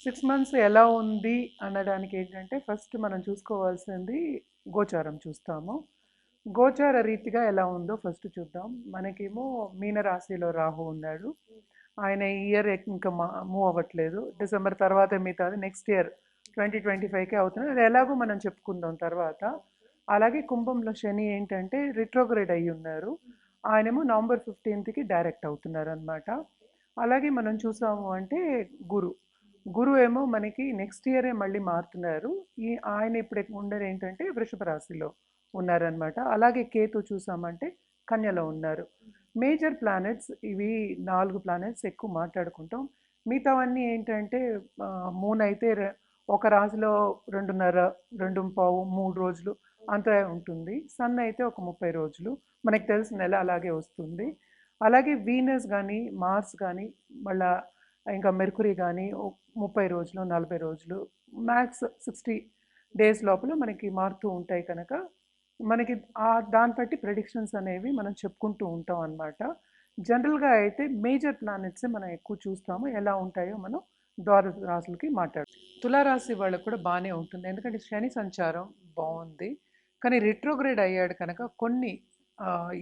6 months ఎలా ఉంది అనడానికి ఏంటంటే ఫస్ట్ మనం చూసుకోవాల్సింది గోచారం చూస్తాము. గోచార రీతిగా ఎలా ఉందో ఫస్ట్ చూద్దాం. మనకేమో మీనరాశిలో రాహు ఉన్నాడు. ఆయన ఈ ఇయర్ ఇంకా మూవ్ అవ్వట్లేదు. డిసెంబర్ తర్వాత మిగతాది నెక్స్ట్ ఇయర్ 2025కే అవుతుంది. అది ఎలాగో మనం చెప్పుకుందాం తర్వాత. అలాగే కుంభంలో శని ఏంటంటే రిట్రోగ్రేడ్ అయ్యి ఉన్నారు. ఆయనేమో నవంబర్ 15కి డైరెక్ట్ అవుతున్నారు అనమాట. అలాగే మనం చూసాము అంటే గురు గురువు ఏమో మనకి నెక్స్ట్ ఇయరే మళ్ళీ మారుతున్నారు. ఆయన ఇప్పుడు ఉండేది ఏంటంటే వృషభ రాశిలో ఉన్నారనమాట. అలాగే కేతు చూసామంటే కన్యలో ఉన్నారు. మేజర్ ప్లానెట్స్ ఇవి 4 ప్లానెట్స్ ఎక్కువ మాట్లాడుకుంటాం. మిగతావన్నీ ఏంటంటే మూన్ అయితే ఒక రాశిలో 2.5 2.25 3 రోజులు అంత ఉంటుంది. సన్ అయితే ఒక 30 రోజులు మనకు తెలిసిన నెల అలాగే వస్తుంది. అలాగే వీనస్ కానీ మార్స్ కానీ మళ్ళా ఇంకా మెర్కురీ కానీ 30 రోజులు 40 రోజులు మ్యాక్స్ 60 డేస్ లోపల మనకి మారుతూ ఉంటాయి కనుక మనకి దాన్ని బట్టి ప్రెడిక్షన్స్ అనేవి మనం చెప్పుకుంటూ ఉంటాం అన్నమాట. జనరల్గా అయితే మేజర్ ప్లానెట్స్ మనం ఎక్కువ చూస్తాము. ఎలా ఉంటాయో మనం ద్వార రాశులకి మాట్లాడు. తులారాశి వాళ్ళకు కూడా బాగానే ఉంటుంది. ఎందుకంటే శని సంచారం బాగుంది. కానీ రిట్రోగ్రేడ్ అయ్యాడు కనుక కొన్ని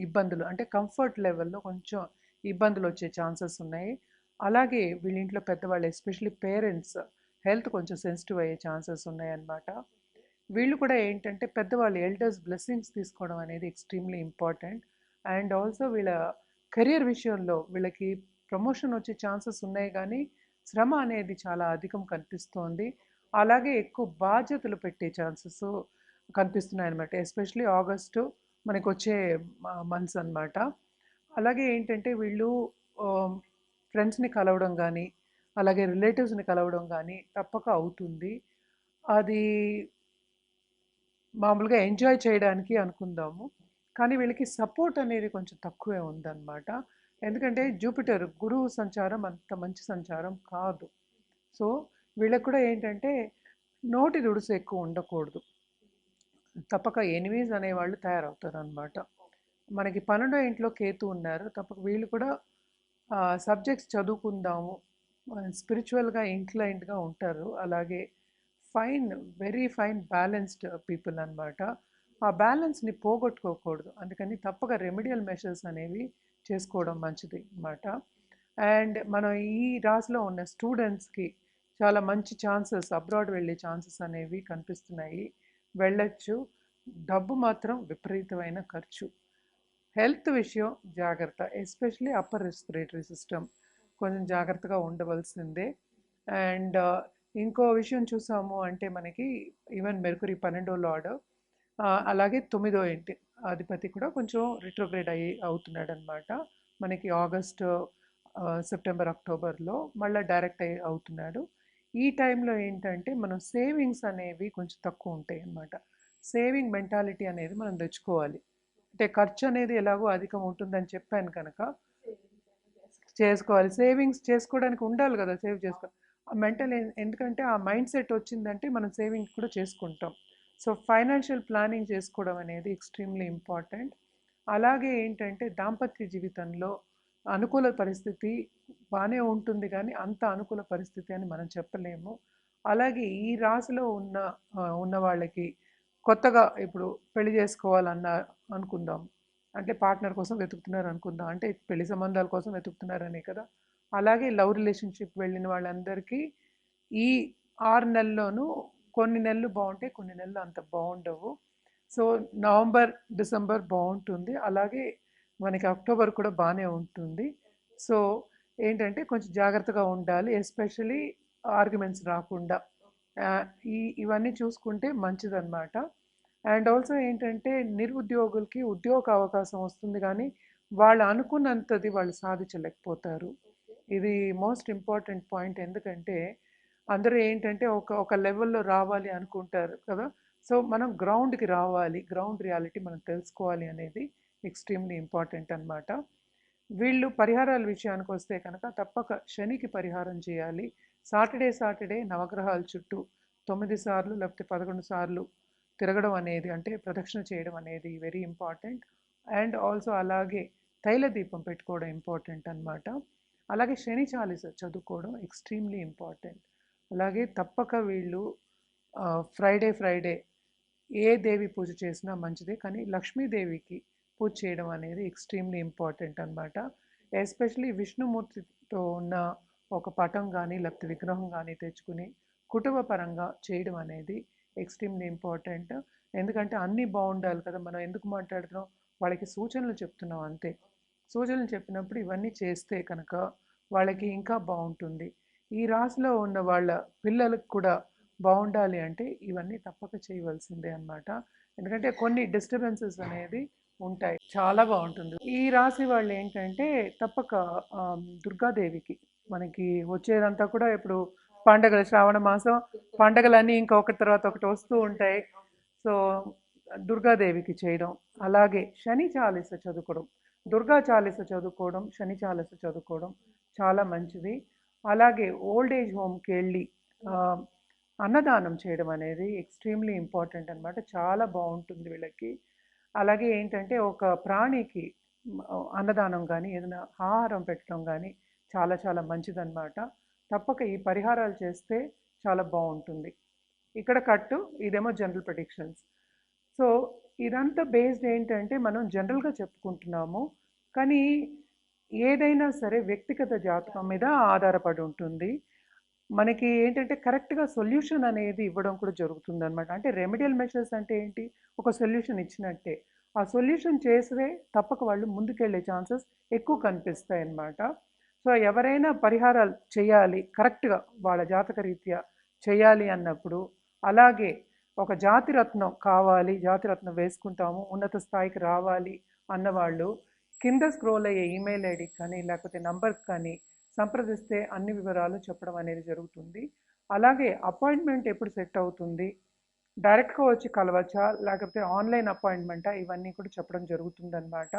ఇబ్బందులు అంటే కంఫర్ట్ లెవెల్లో కొంచెం ఇబ్బందులు వచ్చే ఛాన్సెస్ ఉన్నాయి. అలాగే వీళ్ళ ఇంట్లో పెద్దవాళ్ళు ఎస్పెషల్లీ పేరెంట్స్ హెల్త్ కొంచెం సెన్సిటివ్ అయ్యే ఛాన్సెస్ ఉన్నాయన్నమాట. వీళ్ళు కూడా ఏంటంటే పెద్దవాళ్ళు ఎల్డర్స్ బ్లెస్సింగ్స్ తీసుకోవడం అనేది ఎక్స్ట్రీమ్లీ ఇంపార్టెంట్. అండ్ ఆల్సో వీళ్ళ కెరియర్ విషయంలో వీళ్ళకి ప్రమోషన్ వచ్చే ఛాన్సెస్ ఉన్నాయి కానీ శ్రమ అనేది చాలా అధికం కనిపిస్తోంది. అలాగే ఎక్కువ బాధ్యతలు పెట్టే ఛాన్సెస్ కనిపిస్తున్నాయి అనమాట. ఎస్పెషలీ ఆగస్టు మనకు వచ్చే మంత్స్ అన్నమాట. అలాగే ఏంటంటే వీళ్ళు ఫ్రెండ్స్ని కలవడం కానీ అలాగే రిలేటివ్స్ని కలవడం కానీ తప్పక అవుతుంది. అది మామూలుగా ఎంజాయ్ చేయడానికి అనుకుందాము. కానీ వీళ్ళకి సపోర్ట్ అనేది కొంచెం తక్కువే ఉందన్నమాట. ఎందుకంటే జూపిటర్ గురువు సంచారం అంత మంచి సంచారం కాదు. సో వీళ్ళకి కూడా ఏంటంటే నోటి దుడుసు ఎక్కువ ఉండకూడదు. తప్పక ఎనిమీస్ అనేవాళ్ళు తయారవుతారు అనమాట. మనకి 12వ ఇంట్లో కేతు ఉన్నారు. తప్పక వీళ్ళు కూడా సబ్జెక్ట్స్ చదువుకుందాము, స్పిరిచువల్గా ఇంక్లైన్డ్గా ఉంటారు. అలాగే fine, very fine balanced people అనమాట. ఆ బ్యాలెన్స్ని పోగొట్టుకోకూడదు. అందుకని తప్పక రెమెడియల్ మెషర్స్ అనేవి చేసుకోవడం మంచిది అన్నమాట. అండ్ మనం ఈ రాశిలో ఉన్న స్టూడెంట్స్కి చాలా మంచి ఛాన్సెస్, అబ్రాడ్ వెళ్ళే ఛాన్సెస్ అనేవి కనిపిస్తున్నాయి. వెళ్ళొచ్చు. డబ్బు మాత్రం విపరీతమైన ఖర్చు. హెల్త్ విషయం జాగ్రత్త, ఎస్పెషలీ అప్పర్ రెస్పిరేటరీ సిస్టమ్ కొంచెం జాగ్రత్తగా ఉండవలసిందే. అండ్ ఇంకో విషయం చూసాము అంటే మనకి ఈవెన్ మెర్కురీ 12వ లార్డ్, అలాగే 9వ ఇంటి అధిపతి కూడా కొంచెం రిట్రోగ్రేడ్ అవుతున్నాడు అనమాట. మనకి ఆగస్ట్ సెప్టెంబర్ అక్టోబర్లో మళ్ళీ డైరెక్ట్ అవుతున్నాడు. ఈ టైంలో ఏంటంటే మనం సేవింగ్స్ అనేవి కొంచెం తక్కువ ఉంటాయి అన్నమాట. సేవింగ్ మెంటాలిటీ అనేది మనం తెచ్చుకోవాలి. అంటే ఖర్చు అనేది ఎలాగో అధికం ఉంటుందని చెప్పాను కనుక చేసుకోవాలి. సేవింగ్స్ చేసుకోవడానికి ఉండాలి కదా, సేవ్ చేసుకో ఆ మెంటల్ ఎందుకంటే ఆ మైండ్ సెట్ వచ్చిందంటే మనం సేవింగ్స్ కూడా చేసుకుంటాం. సో ఫైనాన్షియల్ ప్లానింగ్ చేసుకోవడం అనేది ఎక్స్ట్రీమ్లీ ఇంపార్టెంట్. అలాగే ఏంటంటే దాంపత్య జీవితంలో అనుకూల పరిస్థితి బాగానే ఉంటుంది కానీ అంత అనుకూల పరిస్థితి అని మనం చెప్పలేము. అలాగే ఈ రాశిలో ఉన్న వాళ్ళకి కొత్తగా ఇప్పుడు పెళ్లి చేసుకోవాలన్న అనుకుందాం, అంటే పార్ట్నర్ కోసం వెతుకుతున్నారు అనుకుందాం, అంటే పెళ్లి సంబంధాల కోసం వెతుకుతున్నారనే కదా. అలాగే లవ్ రిలేషన్షిప్ వెళ్ళిన వాళ్ళందరికీ ఈ 6 నెలల్లోనూ కొన్ని నెలలు బాగుంటాయి, కొన్ని నెలలు అంత బాగుండవు. సో నవంబర్ డిసెంబర్ బాగుంటుంది. అలాగే మనకి అక్టోబర్ కూడా బాగానే ఉంటుంది. సో ఏంటంటే కొంచెం జాగ్రత్తగా ఉండాలి, ఎస్పెషలీ ఆర్గ్యుమెంట్స్ రాకుండా. ఆ, ఇవన్నీ చూసుకుంటే మంచిదన్నమాట. అండ్ ఆల్సో ఏంటంటే నిరుద్యోగులకి ఉద్యోగ అవకాశం వస్తుంది కానీ వాళ్ళు అనుకున్నంతది వాళ్ళు సాధించలేకపోతారు. ఇది మోస్ట్ ఇంపార్టెంట్ పాయింట్. ఎందుకంటే అందరూ ఏంటంటే ఒక ఒక లెవెల్లో రావాలి అనుకుంటారు కదా. సో మనం గ్రౌండ్కి రావాలి, గ్రౌండ్ రియాలిటీ మనం తెలుసుకోవాలి అనేది ఎక్స్ట్రీమ్లీ ఇంపార్టెంట్ అన్నమాట. వీళ్ళు పరిహారాల విషయానికి వస్తే కనుక తప్పక శనికి పరిహారం చేయాలి. సాటర్డే నవగ్రహాల చుట్టూ 9 సార్లు లేకపోతే 11 సార్లు తిరగడం అనేది, అంటే ప్రదక్షిణ చేయడం అనేది వెరీ ఇంపార్టెంట్. అండ్ ఆల్సో అలాగే తైల దీపం పెట్టుకోవడం ఇంపార్టెంట్ అన్నమాట. అలాగే శని చాలీస చదువుకోవడం ఎక్స్ట్రీమ్లీ ఇంపార్టెంట్. అలాగే తప్పక వీళ్ళు ఫ్రైడే ఏ దేవి పూజ చేసినా మంచిదే, కానీ లక్ష్మీదేవికి పూజ చేయడం అనేది ఎక్స్ట్రీమ్లీ ఇంపార్టెంట్ అనమాట. ఎస్పెషలీ విష్ణుమూర్తితో ఉన్న ఒక పటం కానీ లేకపోతే విగ్రహం కానీ తెచ్చుకుని కుటుంబ పరంగా చేయడం అనేది ఎక్స్ట్రీమ్లీ ఇంపార్టెంట్. ఎందుకంటే అన్నీ బాగుండాలి కదా, మనం ఎందుకు మాట్లాడుతున్నాం, వాళ్ళకి సూచనలు చెప్తున్నాం అంతే. సూచనలు చెప్పినప్పుడు ఇవన్నీ చేస్తే కనుక వాళ్ళకి ఇంకా బాగుంటుంది. ఈ రాశిలో ఉన్న వాళ్ళ పిల్లలకు కూడా బాగుండాలి అంటే ఇవన్నీ తప్పక చేయవలసిందే అన్నమాట. ఎందుకంటే కొన్ని డిస్టర్బెన్సెస్ అనేది ఉంటాయి. చాలా బాగుంటుంది. ఈ రాశి వాళ్ళు ఏంటంటే తప్పక దుర్గాదేవికి మనకి వచ్చేదంతా కూడా ఇప్పుడు పండగలు, శ్రావణ మాసం పండగలన్నీ ఇంకా ఒకటి తర్వాత ఒకటి వస్తూ ఉంటాయి. సో దుర్గాదేవికి చేయడం, అలాగే శని చాలీస చదువుకోవడం, దుర్గా చాలీస చదువుకోవడం, శని చాలీస చదువుకోవడం చాలా మంచిది. అలాగే ఓల్డ్ ఏజ్ హోమ్కి వెళ్ళి ఆ, అన్నదానం చేయడం అనేది ఎక్స్ట్రీమ్లీ ఇంపార్టెంట్ అనమాట. చాలా బాగుంటుంది వీళ్ళకి. అలాగే ఏంటంటే ఒక ప్రాణికి అన్నదానం కానీ ఏదైనా ఆహారం పెట్టడం కానీ చాలా చాలా మంచిదన్నమాట. తప్పక ఈ పరిహారాలు చేస్తే చాలా బాగుంటుంది. ఇక్కడ కట్టు, ఇదేమో జనరల్ ప్రెడిక్షన్స్. సో ఇదంతా బేస్డ్ ఏంటంటే మనం జనరల్గా చెప్పుకుంటున్నాము, కానీ ఏదైనా సరే వ్యక్తిగత జాతకం మీద ఆధారపడి ఉంటుంది. మనకి ఏంటంటే కరెక్ట్గా సొల్యూషన్ అనేది ఇవ్వడం కూడా జరుగుతుంది అనమాట. అంటే రెమెడియల్ మెషర్స్ అంటే ఏంటి, ఒక సొల్యూషన్ ఇచ్చినట్టే. ఆ సొల్యూషన్ చేస్తే తప్పక వాళ్ళు ముందుకెళ్ళే ఛాన్సెస్ ఎక్కువ కనిపిస్తాయి అన్నమాట. సో ఎవరైనా పరిహారాలు చేయాలి కరెక్ట్గా వాళ్ళ జాతక రీత్యా చేయాలి అన్నప్పుడు, అలాగే ఒక జాతిరత్నం కావాలి, జాతిరత్నం వేసుకుంటాము, ఉన్నత స్థాయికి రావాలి అన్నవాళ్ళు కింద స్క్రోల్ అయ్యే ఈమెయిల్ ఐడికి కానీ లేకపోతే నంబర్కి కానీ సంప్రదిస్తే అన్ని వివరాలు చెప్పడం అనేది జరుగుతుంది. అలాగే అపాయింట్మెంట్ ఎప్పుడు సెట్ అవుతుంది, డైరెక్ట్గా వచ్చి కలవచ్చా లేకపోతే ఆన్లైన్ అపాయింట్మెంటా, ఇవన్నీ కూడా చెప్పడం జరుగుతుందన్నమాట.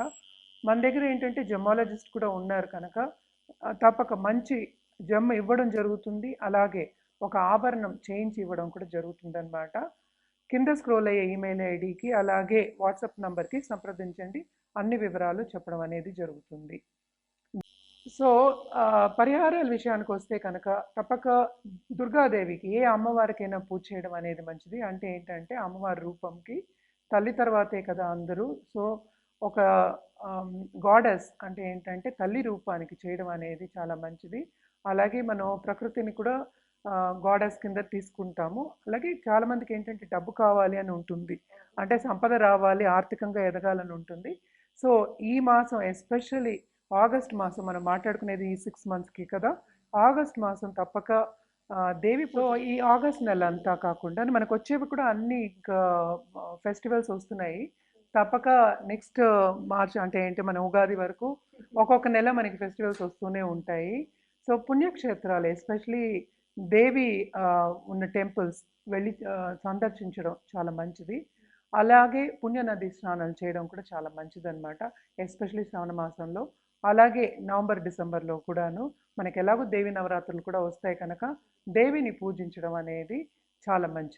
మన దగ్గర ఏంటంటే జెమాలజిస్ట్ కూడా ఉన్నారు కనుక తప్పక మంచి జెమ్ ఇవ్వడం జరుగుతుంది. అలాగే ఒక ఆభరణం చేయించి ఇవ్వడం కూడా జరుగుతుందన్నమాట. కింద స్క్రోల్ అయ్యే ఈమెయిల్ ఐడికి అలాగే వాట్సాప్ నంబర్కి సంప్రదించండి, అన్ని వివరాలు చెప్పడం అనేది జరుగుతుంది. సో పరిహారాల విషయానికి వస్తే కనుక తప్పక దుర్గాదేవికి ఏ అమ్మవారికైనా పూజ చేయడం అనేది మంచిది. అంటే ఏంటంటే అమ్మవారి రూపంకి తల్లి తర్వాతే కదా అందరూ. సో ఒక గాడెస్ అంటే ఏంటంటే తల్లి రూపానికి చేయడం అనేది చాలా మంచిది. అలాగే మనం ప్రకృతిని కూడా గాడెస్ కింద తీసుకుంటాము. అలాగే చాలామందికి ఏంటంటే డబ్బు కావాలి అని ఉంటుంది, అంటే సంపద రావాలి, ఆర్థికంగా ఎదగాలని ఉంటుంది. సో ఈ మాసం ఎస్పెషల్లీ ఆగస్ట్ మాసం మనం మాట్లాడుకునేది ఈ 6 మంత్స్కి కదా, ఆగస్ట్ మాసం తప్పక దేవి. సో ఈ ఆగస్ట్ నెల అంతా కాకుండా మనకు వచ్చేవి కూడా అన్ని ఇంకా ఫెస్టివల్స్ వస్తున్నాయి. తప్పక నెక్స్ట్ మార్చ్ అంటే ఏంటి మన ఉగాది వరకు ఒక్కొక్క నెల మనకి ఫెస్టివల్స్ వస్తూనే ఉంటాయి. సో పుణ్యక్షేత్రాలు ఎస్పెషలీ దేవి ఉన్న టెంపుల్స్ వెళ్ళి సందర్శించడం చాలా మంచిది. అలాగే పుణ్యనది స్నానాలు చేయడం కూడా చాలా మంచిదన్నమాట, ఎస్పెషలీ శ్రావణ మాసంలో. అలాగే నవంబర్ డిసెంబర్లో కూడాను మనకి ఎలాగో దేవి నవరాత్రులు కూడా వస్తాయి కనుక దేవిని పూజించడం అనేది చాలా మంచిది.